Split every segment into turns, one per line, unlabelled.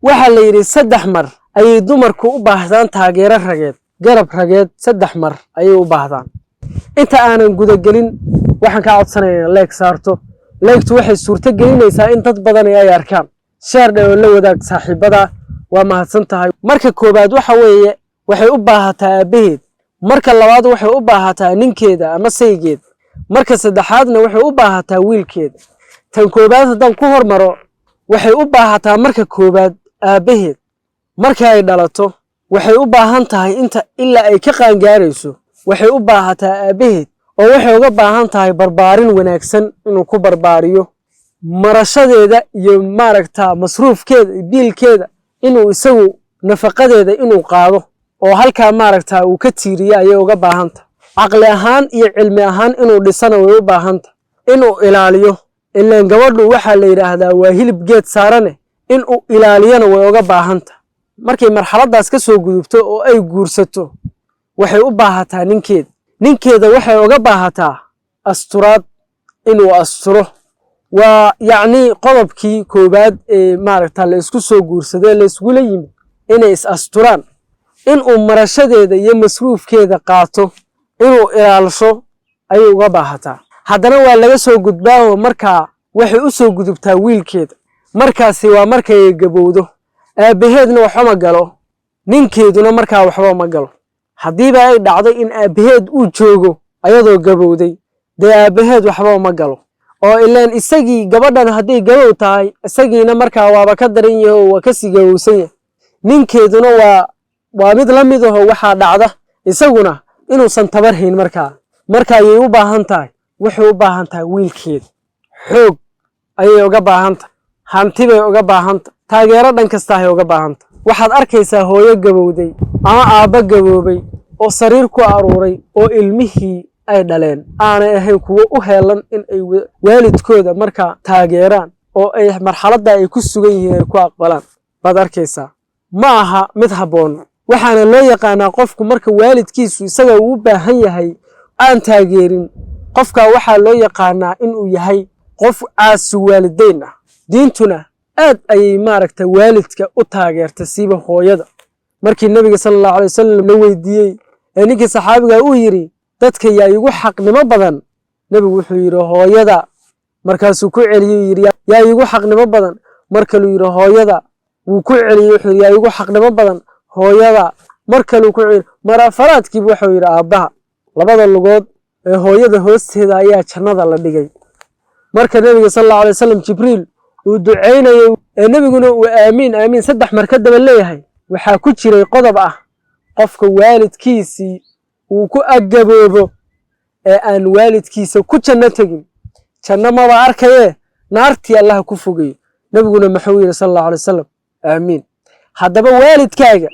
waxa la yiri saddex mar ay dumarku u baahdaan taageero rageed garab rageed saddex mar ay u baahdaan inta aanan guda gelin waxaan ka codsanayaa like saarto leegtu waxay suurta gelinaysaa in dad badan ay arkaan share dheer la wadaag saaxiibada waa mahadsan tahay marka koobaad waxa weeye waxay u baahataa aabaheed marka labaad waxay u baahataa ninkeeda ama saygeed marka saddexaadna waxay u baahataa wiilkeeda tan koobaad haddaan ku hormaro waxay u baahataa marka koobaad aabaheed marka ay dhalato waxay u baahan tahay inta ilaa ay ka qaangaarayso waxay u baahataa aabaheed oo waxay uga baahan tahay barbaarin wanaagsan inuu ku barbaariyo marashadeeda iyo maaragta masruufkeeda biilkeeda inuu isagu nafaqadeeda inuu qaado oo halka maaragta uu ka tiiriyo ayay uga baahan tahay aqli ahaan iyo cilmi ahaan inuu dhisana way u baahan tahay inuu ilaaliyo ileen gabadhu waxa la yiraahdaa waa hilib geed saarane inuu ilaaliyana way uga baahan tahay markay marxaladaas ka soo gudubto oo ay guursato waxay u baahataa ninkeeda waxay uga baahataa asturaad inuu asturo waa yacni qodobkii koobaad ee maaragta la isku soo guursaday la isku la yimid inay is asturaan inuu marashadeeda iyo masruufkeeda qaato inuu ilaalisho ay uga baahataa haddana waa laga soo gudbaa markaa waxay u soo gudubtaa wiilkeeda markaasi waa markay gabowdo aabaheedna waxba ma galo ninkeeduna markaa waxba ma galo haddiiba ay dhacday in aabaheed uu joogo ayadoo gabowday dee aabaheed waxba ma galo oo ilaan isagii gabadhan hadday gabow tahay isagiina markaa waaba ka daran yahay oo waa ka sii gabowsan yahay ninkeeduna waa mid la mid ah waxaa dhacda isaguna inuusan tabar hayn markaa ayay u baahan tahay waxay u baahan tahay wiilkeeda xoog ayay uga baahan tahay hanti bay uga baahan tahay taageero dhan kasta ay uga baahan tahay waxaad arkaysaa hooyo gabowday ama aabba gaboobay oo sariir ku aruuray oo ilmihii ay dhaleen aanay ahayn kuwo u heelan in ay waalidkooda markaa taageeraan oo ay marxaladda ay ku sugan yihiin ay ku aqbalaan baad arkaysaa ma aha mid habboon waxaana loo yaqaanaa qofku marka waalidkiisu isaga uu u baahan yahay aan taageerin qofka waxaa loo yaqaanaa inuu yahay qof caasi waalideyn ah diintuna aad ayay maaragta waalidka u taageertay siiba hooyada markii nabiga sallallahu alayhi wasallam la weydiiyay ninkii saxaabiga uu yiri dadka yaa igu xaqnimo badan nabigu wuxuu yiri hooyada markaasuu ku celiyay yiri yaa igu xaqnimo badan markuu yiri hooyada wuu ku celiyay wuxuu yaa igu xaqnimo badan hooyada markuu ku celiyay marafaraadkii wuxuu yiri aabaha labada lugood ee hooyada hoosteeda ayaa jannada la dhigay marka nabiga sallallahu alayhi wasallam jibriil uu duceeyay nabiguna uu aamin saddex mar ka daba leeyahay waxa ku jiray qodob ah qofka waalidkiisii uu ku agaboobo ee aan waalidkiisa ku janno tagin janno ma arkaye naartii Allah ku fogeeyo nabiguna maxuu yiri sallallahu alayhi wasallam aamin haddaba waalidkaaga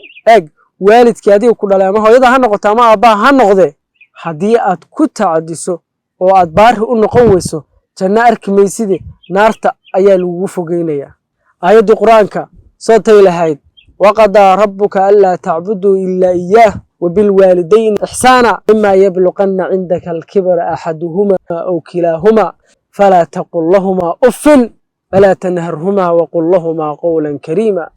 waalidkii adiga ku dhalay ama hooyada ha noqoto ama aabbaha ha noqde haddii aad ku tacadiso oo aad baari u noqon weyso janno arki mayside naarta ayaa lagu fogeynayaa aayadda quraanka soo tay lahayd waqadaa rabbuka alla ta'budu illa iyyah وبالوالدين إحسانا إما يبلغن عندك الكبر أحدهما أو كلاهما فلا تقل لهما أف ولا تنهرهما وقل لهما قولا كريما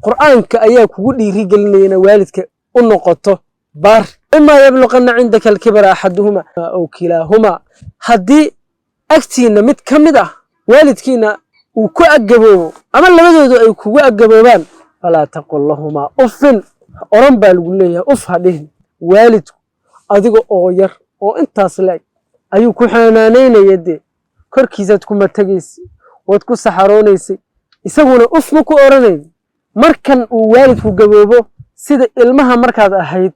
قرآن كأياك ودي رجلنا والدك النقطة بار إما يبلغن عندك الكبر أحدهما أو كلاهما هدي أكتينا متكمدة والدكينا وكو أجبوه أما اللي بدو أي كو أجبوبان فلا تقل لهما أف oran baa lagu leeyahay uf hadhin waalidku adiga oo yar oo intaas leeg ayuu ku xanaanaynayay korkiisaad ku matagaysi wad ku saxaroonaysay isaguna uf ma ku oranayn markan uu waalidku gaboobo sida ilmaha markaad ahayd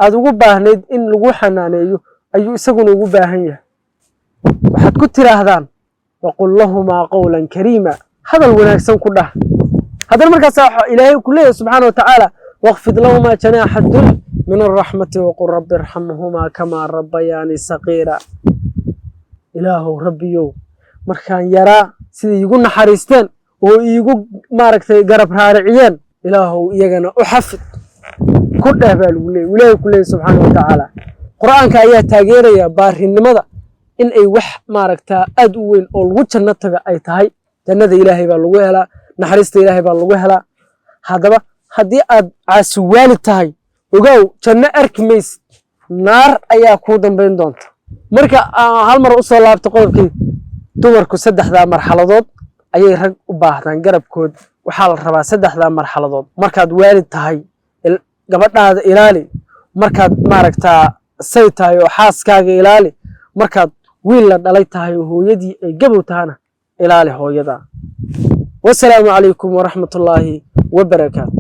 aad ugu baahnayd in lagu xanaaneeyo ayuu isaguna ugu baahan yahay waxaad ku tiraahdaan waqul lahuma qawlan kariima hadal wanaagsan ku dhah hadan markaas ilaahay ku leeyahay subhanahu wa ta'ala واخفض لهما جناح الذل من الرحمة وقل رب ارحمهما كما ربياني صغيرا إله ربيو مركان يرى سيدي يقول نحريستين ويقول ماركتي قرب رارعيين إله يقنا أحفظ كل أهبال ولا كله سبحانه وتعالى قرآن كآيات تاقيرية بارهن ماذا إن أي وح ماركتا أدوين أو الوجه النتبع أي تهي جنة إلهي بالوهلا naxariista ilaahay baa lagu helaa haddaba haddii aad caasi waalid tahay ogow janno arki maysid naar ayaa kuu dambayn doonta marka hal mar u soo laabto qodobkii dumarku saddexdaa marxaladood ayay rag u baahdaan garabkood waxaa la rabaa saddexdaa marxaladood markaad waalid tahay gabadhaada ilaali markaad maaragtaa say tahay oo xaaskaaga ilaali markaad wiil la dhalay tahay oo hooyadii ay gabow tahana ilaali hooyada wassalaamu calaykum waraxmatullaahi wabarakaatu